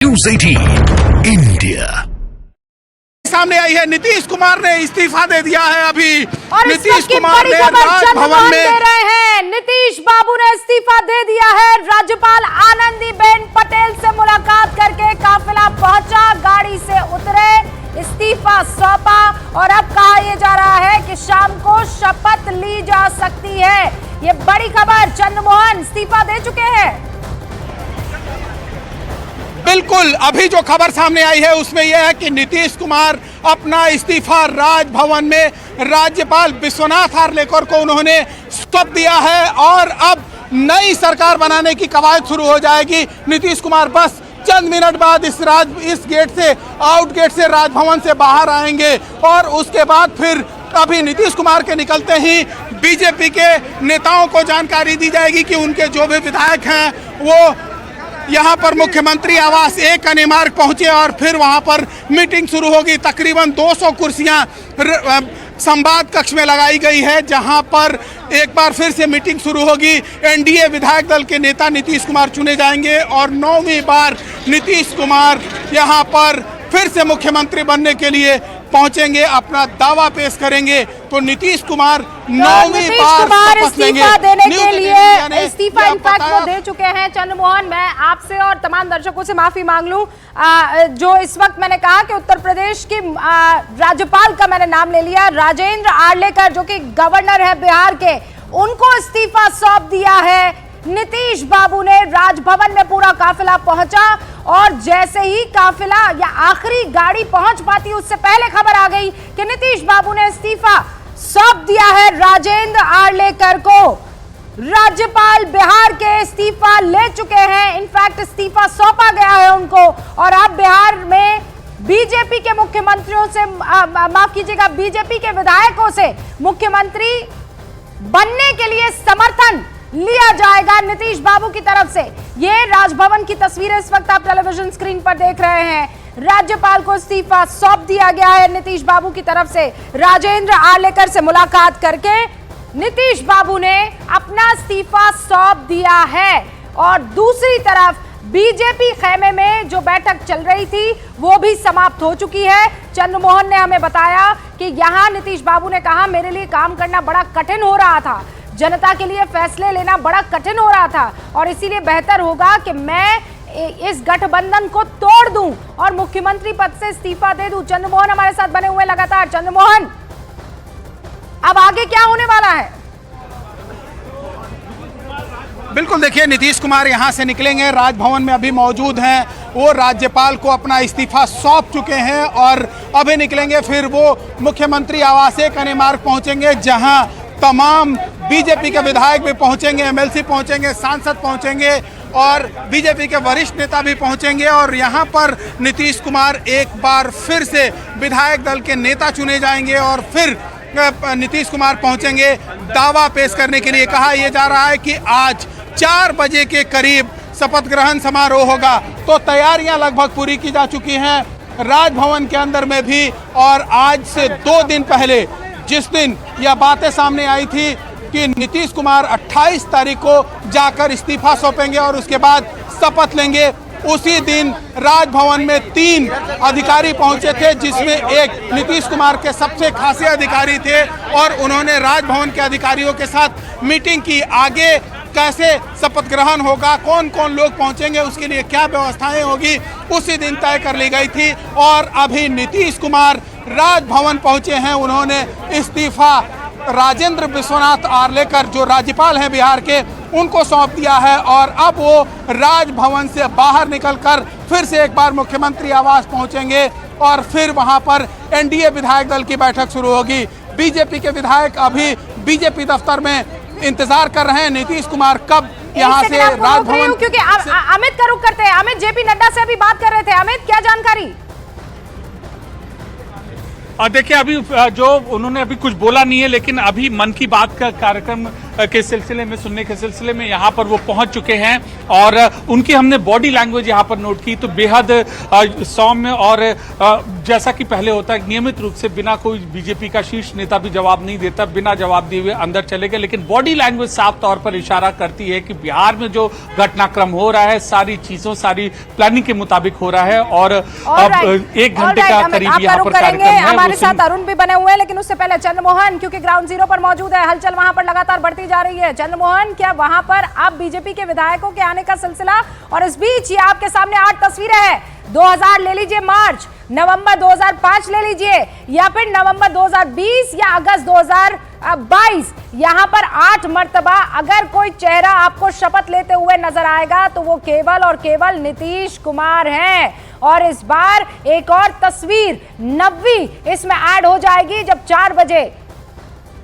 News 18 India. सामने आई है, नीतीश कुमार ने इस्तीफा दे दिया है। अभी और नीतीश कुमार ने राजभवन में दे रहे हैं। नीतीश बाबू ने इस्तीफा दे दिया है। राज्यपाल आनंदीबेन पटेल से मुलाकात करके काफिला पहुंचा, गाड़ी से उतरे, इस्तीफा सौंपा और अब कहा यह जा रहा है कि शाम को शपथ ली जा सकती है। ये बड़ी खबर, चंद्रमोहन इस्तीफा दे चुके हैं। बिल्कुल, अभी जो खबर सामने आई है उसमें यह है कि नीतीश कुमार अपना इस्तीफा राजभवन में राज्यपाल विश्वनाथ आर्लेकर को उन्होंने सौंप दिया है और अब नई सरकार बनाने की कवायद शुरू हो जाएगी। नीतीश कुमार बस चंद मिनट बाद इस गेट से, आउट गेट से राजभवन से बाहर आएंगे और उसके बाद फिर अभी नीतीश कुमार के निकलते ही बीजेपी के नेताओं को जानकारी दी जाएगी कि उनके जो भी विधायक हैं वो यहाँ पर मुख्यमंत्री आवास 1 कन्यामार्ग पहुंचे और फिर वहाँ पर मीटिंग शुरू होगी। तकरीबन 200 कुर्सियाँ संवाद कक्ष में लगाई गई है, जहाँ पर एक बार फिर से मीटिंग शुरू होगी। एनडीए विधायक दल के नेता नीतीश कुमार चुने जाएंगे और 9वीं बार नीतीश कुमार यहाँ पर फिर से मुख्यमंत्री बनने के लिए पहुंचेंगे, अपना दावा पेश करेंगे। तो नीतीश कुमार 9वीं बार इस्तीफा देने के लिए इस्तीफा इनफैक्ट वो दे चुके हैं। चंद्रमोहन, मैं आपसे और तमाम दर्शकों से माफी मांग लूं, जो इस वक्त मैंने कहा कि उत्तर प्रदेश की राज्यपाल का मैंने नाम ले लिया, राजेंद्र आर्लेकर जो कि गवर्नर है बिहार के, उनको इस्तीफा सौंप दिया है। नीतीश बाबू ने राजभवन में पूरा काफिला पहुंचा और जैसे ही काफिला या आखिरी गाड़ी पहुंच पाती उससे पहले खबर आ गई कि नीतीश बाबू ने इस्तीफा सौंप दिया है राजेंद्र आर्लेकर को। राज्यपाल बिहार के इस्तीफा ले चुके हैं, इनफैक्ट इस्तीफा सौंपा गया है उनको और अब बिहार में बीजेपी के मुख्यमंत्रियों से, माफ कीजिएगा, बीजेपी के विधायकों से मुख्यमंत्री बनने के लिए समर्थन लिया जाएगा नीतीश बाबू की तरफ से। ये राजभवन की तस्वीरें इस वक्त आप टेलीविजन स्क्रीन पर देख रहे हैं। राज्यपाल को इस्तीफा सौंप दिया गया है नीतीश बाबू की तरफ से। राजेंद्र आर्लेकर से मुलाकात करके नीतीश बाबू ने अपना इस्तीफा सौंप दिया है और दूसरी तरफ बीजेपी खेमे में जो बैठक चल रही थी वो भी समाप्त हो चुकी है। चंद्रमोहन ने हमें बताया कि यहां नीतीश बाबू ने कहा, मेरे लिए काम करना बड़ा कठिन हो रहा था, जनता के लिए फैसले लेना बड़ा कठिन हो रहा था और इसीलिए बेहतर होगा कि मैं इस गठबंधन को तोड़ दूं और मुख्यमंत्री पद से इस्तीफा दे दूं। चंद्रमोहन हमारे साथ बने हुए लगातार। चंद्रमोहन, अब आगे क्या होने वाला है? बिल्कुल, देखिए, नीतीश कुमार यहाँ से निकलेंगे, राजभवन में अभी मौजूद हैं, वो राज्यपाल को अपना इस्तीफा सौंप चुके हैं और अभी निकलेंगे, फिर वो मुख्यमंत्री आवास 1 कन्यामार्ग पहुंचेंगे, जहां तमाम बीजेपी के विधायक भी पहुंचेंगे, एमएलसी पहुंचेंगे, सांसद पहुंचेंगे और बीजेपी के वरिष्ठ नेता भी पहुंचेंगे और यहां पर नीतीश कुमार एक बार फिर से विधायक दल के नेता चुने जाएंगे और फिर नीतीश कुमार पहुंचेंगे दावा पेश करने के लिए। कहा यह जा रहा है कि आज 4 बजे के करीब शपथ ग्रहण समारोह होगा, तो तैयारियां लगभग पूरी की जा चुकी हैं राजभवन के अंदर में भी। और आज से 2 दिन पहले जिस दिन यह बातें सामने आई थी कि नीतीश कुमार 28 तारीख को जाकर इस्तीफा सौंपेंगे और उसके बाद शपथ लेंगे, उसी दिन राजभवन में 3 अधिकारी पहुंचे थे, जिसमें एक नीतीश कुमार के सबसे खासे अधिकारी थे और उन्होंने राजभवन के अधिकारियों के साथ मीटिंग की। आगे कैसे शपथ ग्रहण होगा, कौन कौन लोग पहुंचेंगे, उसके लिए क्या व्यवस्थाएं होगी, उसी दिन तय कर ली गई थी। और अभी नीतीश कुमार राजभवन पहुंचे हैं, उन्होंने इस्तीफा राजेंद्र विश्वनाथ आर्लेकर जो राज्यपाल हैं बिहार के, उनको सौंप दिया है और अब वो राजभवन से बाहर निकलकर फिर से एक बार मुख्यमंत्री आवास पहुंचेंगे और फिर वहां पर एनडीए विधायक दल की बैठक शुरू होगी। बीजेपी के विधायक अभी बीजेपी दफ्तर में इंतजार कर रहे हैं नीतीश कुमार कब यहाँ से राजभवन, क्योंकि अमित का रुख करते हैं। अमित, जेपी नड्डा से अभी बात कर रहे थे। अमित, क्या जानकारी? देखिए, अभी जो उन्होंने अभी कुछ बोला नहीं है, लेकिन अभी मन की बात का कार्यक्रम के सिलसिले में, सुनने के सिलसिले में यहाँ पर वो पहुंच चुके हैं और उनकी हमने बॉडी लैंग्वेज यहाँ पर नोट की तो बेहद सौम्य और जैसा कि पहले होता है नियमित रूप से बिना कोई बीजेपी का शीर्ष नेता भी जवाब नहीं देता, बिना जवाब दिए हुए अंदर चले गए, लेकिन बॉडी लैंग्वेज साफ तौर पर इशारा करती है कि बिहार में जो घटनाक्रम हो रहा है सारी चीजों, सारी प्लानिंग के मुताबिक हो रहा है और अब 1 घंटे का करीब यहाँ पर कार्यक्रम है। हमारे साथ अरुण भी बने हुए हैं, लेकिन उससे पहले चंद्रमोहन, क्योंकि ग्राउंड जीरो पर मौजूद है, हलचल वहां पर लगातार बढ़ती जा रही है। चंद्रमोहन, क्या वहां पर अब बीजेपी के विधायकों के आने का सिलसिला, और इस बीच ये आपके सामने 8 तस्वीरें हैं, 2000 ले लीजिए, मार्च, नवंबर 2005 ले लीजिए, या फिर नवंबर 2020 या अगस्त 2022, यहां पर 8 मर्तबा अगर कोई चेहरा आपको शपथ लेते हुए नजर आएगा तो वो केवल और केवल नीतीश कुमार हैं। और इस बार एक और तस्वीर 90 इसमें ऐड हो जाएगी जब 4 बजे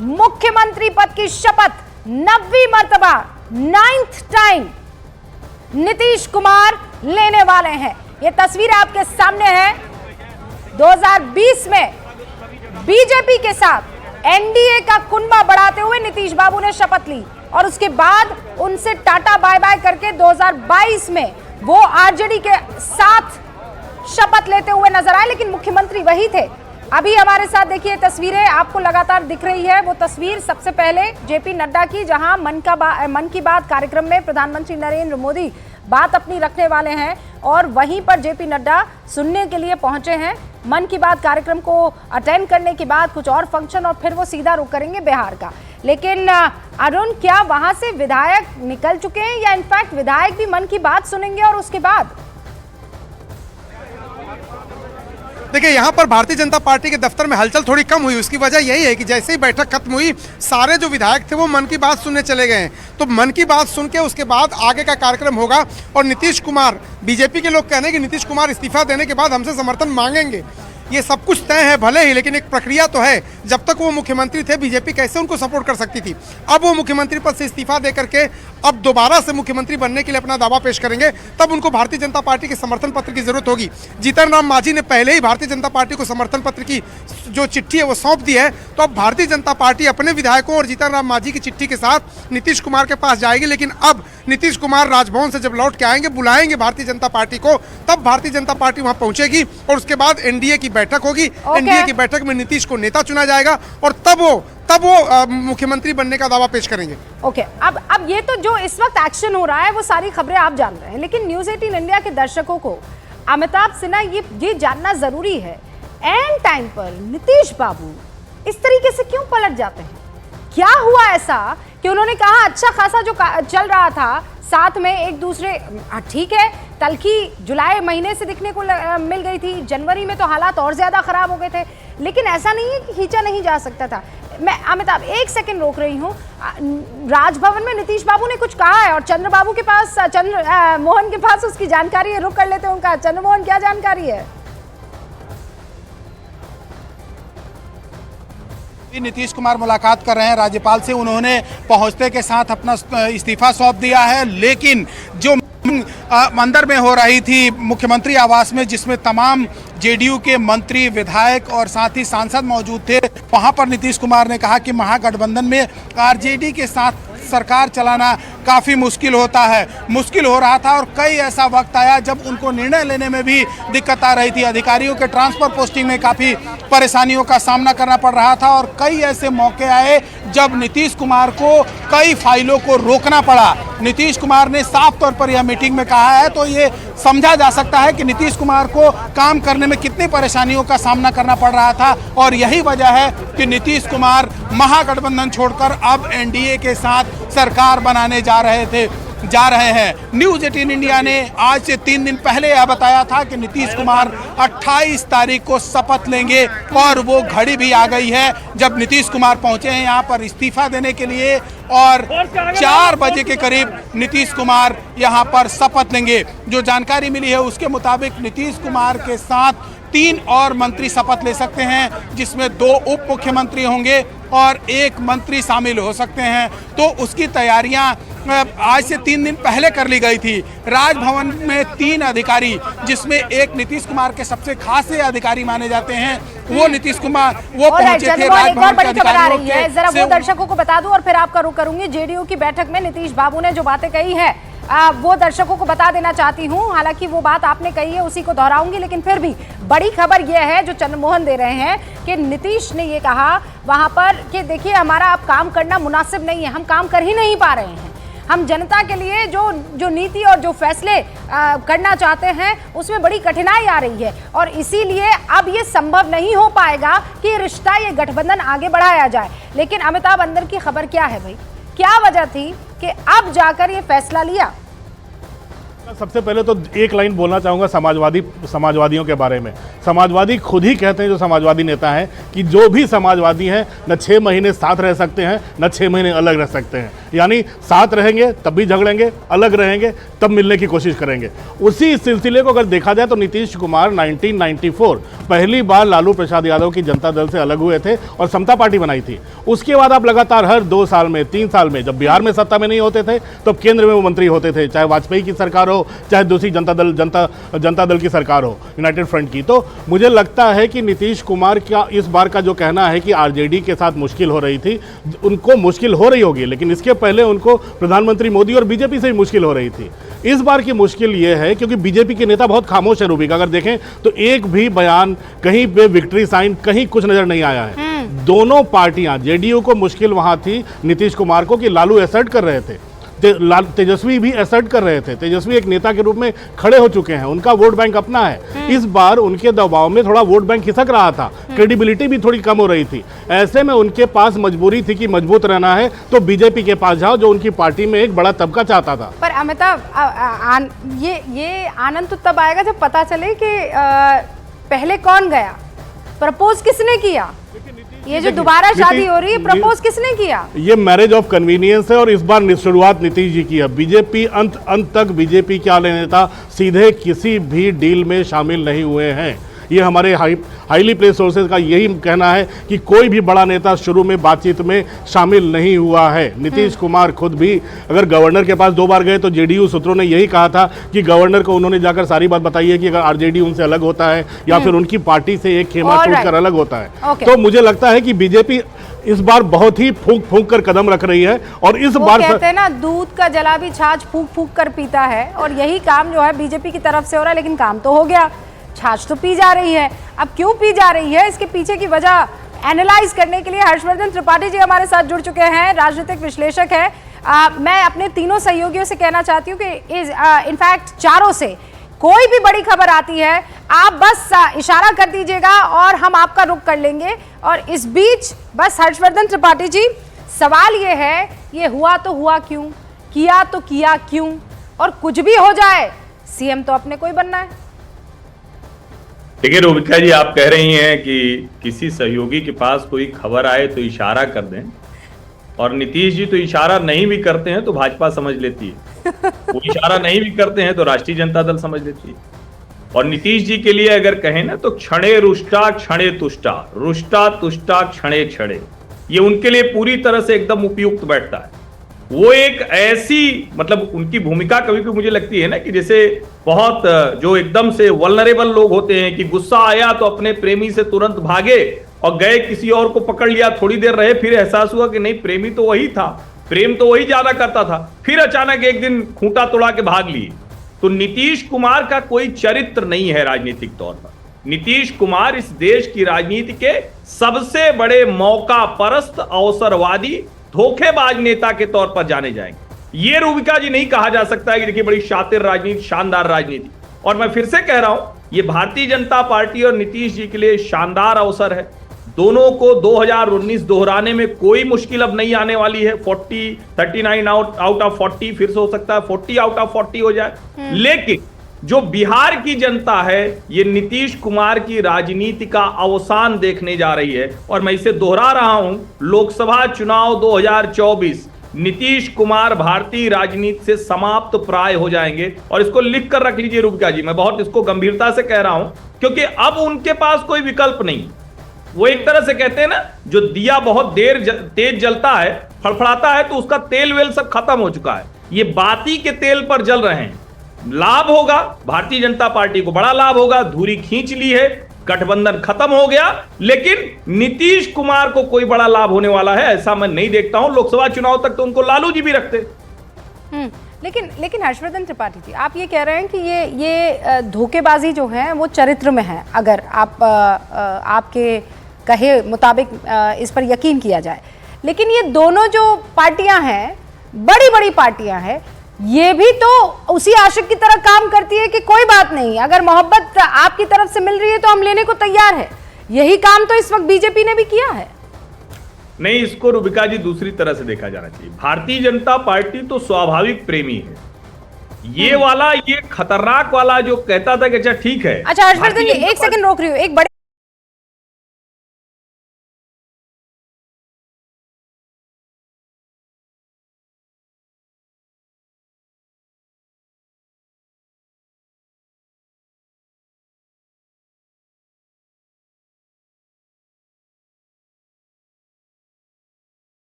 मुख्यमंत्री पद की शपथ 90 मर्तबा 9th टाइम नीतीश कुमार लेने वाले हैं। ये तस्वीर आपके सामने है। 2020 में बीजेपी के साथ एनडीए का कुनबा बढ़ाते हुए नीतीश बाबू ने शपथ ली और उसके बाद उनसे टाटा बाय बाय करके 2022 में वो आरजेडी के साथ शपथ लेते हुए नजर आए, लेकिन मुख्यमंत्री वही थे। अभी हमारे साथ देखिए तस्वीरें आपको लगातार दिख रही है। वो तस्वीर सबसे पहले जेपी नड्डा की, जहां मन की बात कार्यक्रम में प्रधानमंत्री नरेंद्र मोदी बात अपनी रखने वाले हैं और वहीं पर जेपी नड्डा सुनने के लिए पहुंचे हैं। मन की बात कार्यक्रम को अटेंड करने के बाद कुछ और फंक्शन और फिर वो सीधा रुख करेंगे बिहार का। लेकिन अरुण, क्या वहां से विधायक निकल चुके हैं या इनफैक्ट विधायक भी मन की बात सुनेंगे और उसके बाद? देखिए, यहाँ पर भारतीय जनता पार्टी के दफ्तर में हलचल थोड़ी कम हुई। उसकी वजह यही है कि जैसे ही बैठक खत्म हुई सारे जो विधायक थे वो मन की बात सुनने चले गए हैं। तो मन की बात सुन के उसके बाद आगे का कार्यक्रम होगा और नीतीश कुमार, बीजेपी के लोग कह रहे हैं कि नीतीश कुमार इस्तीफा देने के बाद हमसे समर्थन मांगेंगे। ये सब कुछ तय है भले ही, लेकिन एक प्रक्रिया तो है। जब तक वो मुख्यमंत्री थे बीजेपी कैसे उनको सपोर्ट कर सकती थी। अब वो मुख्यमंत्री पद से इस्तीफा दे करके अब दोबारा से मुख्यमंत्री बनने के लिए अपना दावा पेश करेंगे, तब उनको भारतीय जनता पार्टी के समर्थन पत्र की जरूरत होगी। जीतन राम मांझी ने पहले ही भारतीय जनता पार्टी को समर्थन पत्र की जो चिट्ठी है वो सौंप दी है। तो अब भारतीय जनता पार्टी अपने विधायकों और जीतन राम मांझी की चिट्ठी के साथ नीतीश कुमार के पास जाएगी। लेकिन अब नीतीश कुमार राजभवन से जब लौट के आएंगे, बुलाएंगे भारतीय जनता पार्टी को, तब भारतीय जनता पार्टी वहां पहुंचेगी और उसके बाद एनडीए की बैठक होगी। एनडीए की बैठक में नीतीश को नेता चुना जाएगा और तब वो मुख्यमंत्री बनने का दावा पेश करेंगे। ओके, अब ये तो जो इस वक्त एक्शन हो रहा है वो सारी खबरें आप जान रहे हैं, लेकिन न्यूज़ 18 इंडिया के दर्शकों को अमिताभ सिन्हा ये जानना जरूरी है, एंड टाइम पर नीतीश बाबू इस तरीके से क्यों पलट जाते हैं? क्या हुआ ऐसा कि उन्होंने कहा अच्छा खासा जो चल रहा था साथ में एक दूसरे, ठीक है तल्खी जुलाई महीने से दिखने को मिल गई थी, जनवरी में तो हालात और ज्यादा खराब हो गए थे, लेकिन ऐसा नहीं है कि खींचा नहीं जा सकता था। मैं अमिताभ 1 सेकंड रोक रही हूँ। राजभवन में नीतीश बाबू ने कुछ कहा है और चंद्रबाबू के पास, मोहन के पास उसकी जानकारी है, रुक कर लेते हैं उनका। चंद्रमोहन, क्या जानकारी है? नीतीश कुमार मुलाकात कर रहे हैं राज्यपाल से, उन्होंने पहुंचते के साथ अपना इस्तीफा सौंप दिया है। लेकिन जो अंदर में हो रही थी मुख्यमंत्री आवास में, जिसमें तमाम जेडीयू के मंत्री, विधायक और साथ ही सांसद मौजूद थे, वहां पर नीतीश कुमार ने कहा कि महागठबंधन में आरजेडी के साथ सरकार चलाना काफ़ी मुश्किल होता है, मुश्किल हो रहा था। और कई ऐसा वक्त आया जब उनको निर्णय लेने में भी दिक्कत आ रही थी, अधिकारियों के ट्रांसफर पोस्टिंग में काफ़ी परेशानियों का सामना करना पड़ रहा था और कई ऐसे मौके आए जब नीतीश कुमार को कई फाइलों को रोकना पड़ा। नीतीश कुमार ने साफ तौर पर यह मीटिंग में कहा है, तो ये समझा जा सकता है कि नीतीश कुमार को काम करने में कितनी परेशानियों का सामना करना पड़ रहा था। और यही वजह है कि नीतीश कुमार महागठबंधन छोड़कर अब एनडीए के साथ सरकार बनाने जा रहे हैं। न्यूज़ 18 इंडिया ने आज से 3 दिन पहले यह बताया था कि नीतीश कुमार 28 तारीख को शपथ लेंगे और वो घड़ी भी आ गई है जब नीतीश कुमार पहुंचे हैं यहाँ पर इस्तीफा देने के लिए और 4 बजे के करीब नीतीश कुमार यहाँ पर शपथ लेंगे। जो जानकारी मिली है उसके मुताबिक नीतीश कुमार के साथ 3 और मंत्री शपथ ले सकते हैं, जिसमें 2 उप मुख्यमंत्री होंगे और 1 मंत्री शामिल हो सकते हैं। तो उसकी तैयारियां आज से 3 दिन पहले कर ली गई थी। राजभवन में 3 अधिकारी, जिसमें एक नीतीश कुमार के सबसे खास अधिकारी माने जाते हैं, वो नीतीश कुमार वो पहुंचे थे राजभवन के अधिकारियों के। जरा वो दर्शकों को बता दूं और फिर आपका रुख करूंगी। जेडीयू की बैठक में नीतीश बाबू ने जो बातें कही है वो दर्शकों को बता देना चाहती हूं। हालांकि वो बात आपने कही है उसी को दोहराऊंगी, लेकिन फिर भी बड़ी खबर यह है जो चंद्रमोहन दे रहे हैं कि नीतीश ने ये कहा वहां पर कि देखिए हमारा अब काम करना मुनासिब नहीं है, हम काम कर ही नहीं पा रहे हैं। हम जनता के लिए जो नीति और जो फैसले करना चाहते हैं उसमें बड़ी कठिनाई आ रही है और इसीलिए अब ये संभव नहीं हो पाएगा कि रिश्ता ये गठबंधन आगे बढ़ाया जाए। लेकिन अमिताभ अंदर की खबर क्या है भाई, क्या वजह थी कि अब जाकर ये फैसला लिया? सबसे पहले तो एक लाइन बोलना चाहूँगा समाजवादियों के बारे में। समाजवादी खुद ही कहते हैं, जो समाजवादी नेता हैं, कि जो भी समाजवादी हैं न 6 महीने साथ रह सकते हैं न 6 महीने अलग रह सकते हैं। यानी साथ रहेंगे तब भी झगड़ेंगे, अलग रहेंगे तब मिलने की कोशिश करेंगे। उसी सिलसिले को अगर देखा जाए तो नीतीश कुमार 1994 पहली बार लालू प्रसाद यादव की जनता दल से अलग हुए थे और समता पार्टी बनाई थी। उसके बाद आप लगातार हर 2 साल में 3 साल में, जब बिहार में सत्ता में नहीं होते थे तो केंद्र में वो मंत्री होते थे, चाहे वाजपेयी की सरकार हो चाहे दूसरी जनता दल की सरकार हो, यूनाइटेड फ्रंट की। तो मुझे लगता है कि नीतीश कुमार का इस बार का जो कहना है कि आरजेडी के साथ मुश्किल हो रही थी, उनको मुश्किल हो रही होगी, लेकिन इसके पहले उनको प्रधानमंत्री मोदी और बीजेपी से ही मुश्किल हो रही थी। इस बार की मुश्किल ये है क्योंकि बीजेपी के नेता बहुत खामोश है। रूबी का अगर देखें तो एक भी बयान, कहीं पे विक्ट्री साइन, कहीं कुछ नजर नहीं आया है। दोनों पार्टियां, जेडीयू को मुश्किल वहां थी नीतीश कुमार को कि लालू एसर्ट कर रहे थे, तेजस्वी भी एसर्ट कर रहे थे। तेजस्वी एक नेता के रूप में खड़े हो चुके हैं, उनका वोट बैंक अपना है। इस बार उनके दबाव में थोड़ा वोट बैंक खिसक रहा था, क्रेडिबिलिटी भी थोड़ी कम हो रही थी। ऐसे में उनके पास मजबूरी थी कि मजबूत रहना है तो बीजेपी के पास जाओ, जो उनकी पार्टी में एक बड़ा तबका चाहता था। पर अमिताभ, ये आनंद तो तब आएगा जब पता चले कि पहले कौन गया, प्रपोज किसने किया। ये जो दोबारा शादी हो रही है, प्रपोज किसने किया? ये मैरिज ऑफ कन्वीनियंस है और इस बार शुरुआत नीतीश जी की है। बीजेपी अंत तक बीजेपी के आले नेता सीधे किसी भी डील में शामिल नहीं हुए हैं। ये हमारे हाईली प्लेस सोर्सेज का यही कहना है कि कोई भी बड़ा नेता शुरू में बातचीत में शामिल नहीं हुआ है। नीतीश कुमार खुद भी अगर गवर्नर के पास 2 बार गए तो जेडीयू सूत्रों ने यही कहा था कि गवर्नर को उन्होंने जाकर सारी बात बताई है कि अगर आरजेडी उनसे अलग होता है या फिर उनकी पार्टी से एक खेमा टूटकर अलग होता है। तो मुझे लगता है कि बीजेपी इस बार बहुत ही फूंक कर कदम रख रही है और इस बार कहते हैं ना, दूध का जला भी छाछ फूंक कर पीता है, और यही काम जो है बीजेपी की तरफ से हो रहा है। लेकिन काम तो हो गया, छाछ तो पी जा रही है। अब क्यों पी जा रही है, इसके पीछे की वजह एनालाइज करने के लिए हर्षवर्धन त्रिपाठी जी हमारे साथ जुड़ चुके हैं, राजनीतिक विश्लेषक है। मैं अपने तीनों सहयोगियों से कहना चाहती हूँ कि इनफैक्ट चारों से कोई भी बड़ी खबर आती है आप बस इशारा कर दीजिएगा और हम आपका रुख कर लेंगे। और इस बीच बस हर्षवर्धन त्रिपाठी जी, सवाल ये है, ये हुआ तो हुआ क्यों, किया तो किया क्यों, और कुछ भी हो जाए सीएम तो अपने को ही बनना है। देखिए रूबिका जी, आप कह रही हैं कि किसी सहयोगी के पास कोई खबर आए तो इशारा कर दें, और नीतीश जी तो इशारा नहीं भी करते हैं तो भाजपा समझ लेती है, वो इशारा नहीं भी करते हैं तो राष्ट्रीय जनता दल समझ लेती है। और नीतीश जी के लिए अगर कहें ना तो क्षणे रुष्टा क्षणे तुष्टा, रुष्टा तुष्टा क्षणे क्षणे, ये उनके लिए पूरी तरह से एकदम उपयुक्त बैठता है। वो एक ऐसी, मतलब उनकी भूमिका कभी कभी मुझे लगती है ना कि जैसे बहुत जो एकदम से वल्नरेबल लोग होते हैं कि गुस्सा आया तो अपने प्रेमी से तुरंत भागे और गए किसी और को पकड़ लिया, थोड़ी देर रहे, फिर एहसास हुआ कि नहीं प्रेमी तो वही था, प्रेम तो वही ज्यादा करता था, फिर अचानक एक दिन खूंटा तोड़ा के भाग लिए। तो नीतीश कुमार का कोई चरित्र नहीं है राजनीतिक तौर पर। नीतीश कुमार इस देश की राजनीति के सबसे बड़े मौका परस्त, अवसरवादी, धोखेबाज नेता के तौर पर जाने जाएंगे। ये रूबिका जी नहीं कहा जा सकता है कि देखिए बड़ी शातिर राजनीति, शानदार राजनीति। और मैं फिर से कह रहा हूं, ये भारतीय जनता पार्टी और नीतीश जी के लिए शानदार अवसर है। दोनों को 2019 दोहराने में कोई मुश्किल अब नहीं आने वाली है। 39 आउट ऑफ 40, फिर से हो सकता है 40 आउट ऑफ 40 हो जाए। लेकिन जो बिहार की जनता है, ये नीतीश कुमार की राजनीति का अवसान देखने जा रही है। और मैं इसे दोहरा रहा हूं, लोकसभा चुनाव 2024 नीतीश कुमार भारतीय राजनीति से समाप्त प्राय हो जाएंगे। और इसको लिख कर रख लीजिए रूबिका जी, मैं बहुत इसको गंभीरता से कह रहा हूं, क्योंकि अब उनके पास कोई विकल्प नहीं। वो एक तरह से कहते हैं ना, जो दिया बहुत तेज जलता है, फड़फड़ाता है, तो उसका तेल वेल सब खत्म हो चुका है। ये बाती के तेल पर जल रहे हैं। लाभ होगा भारतीय जनता पार्टी को, बड़ा लाभ होगा, धुरी खींच ली है, गठबंधन खत्म हो गया, लेकिन नीतीश कुमार को कोई बड़ा लाभ होने वाला है ऐसा मैं नहीं देखता हूं। लोकसभा चुनाव तक तो उनको लालू जी भी रखते। लेकिन हर्षवर्धन त्रिपाठी जी, आप ये कह रहे हैं कि ये धोखेबाजी जो है वो चरित्र में है, अगर आपके कहे मुताबिक इस पर यकीन किया जाए। लेकिन ये दोनों जो पार्टियां हैं, बड़ी बड़ी पार्टियां हैं, ये भी तो उसी आशिक की तरह काम करती है कि कोई बात नहीं, अगर मोहब्बत आपकी तरफ से मिल रही है तो हम लेने को तैयार है। यही काम तो इस वक्त बीजेपी ने भी किया है। नहीं, इसको रूबिका जी दूसरी तरह से देखा जाना चाहिए। भारतीय जनता पार्टी तो स्वाभाविक प्रेमी है। ये वाला, ये खतरनाक वाला जो कहता था कि अच्छा ठीक है। अच्छा हर्षवर्धन जी, एक सेकंड रोक रही हूँ, एक बड़े